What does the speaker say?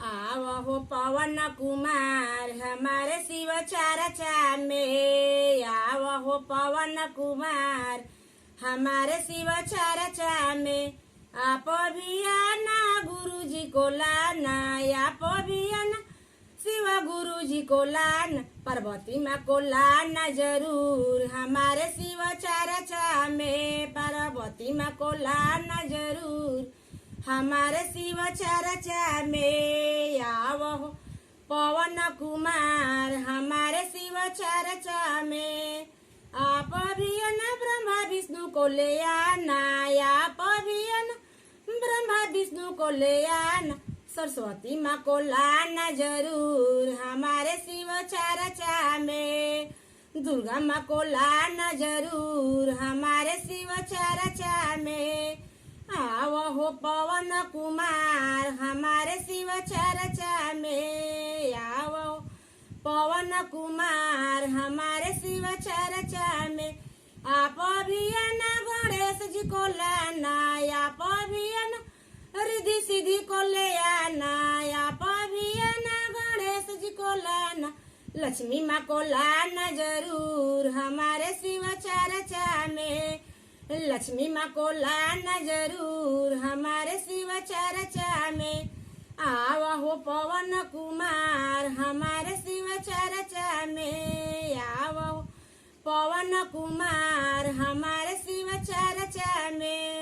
आवहो पवन कुमार हमारे शिव चर्चा में। आवहो पवन कुमार हमारे शिव चर्चा में। आप भी आना गुरु जी को लाना। आप भी आना शिव गुरु जी को लाना। पार्वती माँ को लाना जरूर हमारे शिव चर्चा में। पार्वती माँ को लाना जरूर हमारे शिव चर्चा में। आवहो पवन कुमार हमारे शिव चर्चा में। आप भी न ब्रह्मा विष्णु को ले आना। आप भी न ब्रह्मा विष्णु को ले आना। सरस्वती माँ को लाना जरूर हमारे शिव चर्चा में। दुर्गा माँ को लाना जरूर हमारे शिव चर्चा में। आवहो पवन कुमार हमारे शिव चर्चा में। आवहो पवन कुमार हमारे शिव चर्चा में। आप भी आना गणेश जी को लाना। आप भी आना रिद्धि सिद्धि को ले आना। आप भी आना गणेश जी को लाना। लक्ष्मी माँ को लाना जरूर हमारे शिव चर्चा में। लक्ष्मी माँ को लाना जरूर हमारे शिव चर्चा में। आवहो पवन कुमार हमारे शिव चर्चा में। आवहो पवन कुमार हमारे शिव चर्चा में।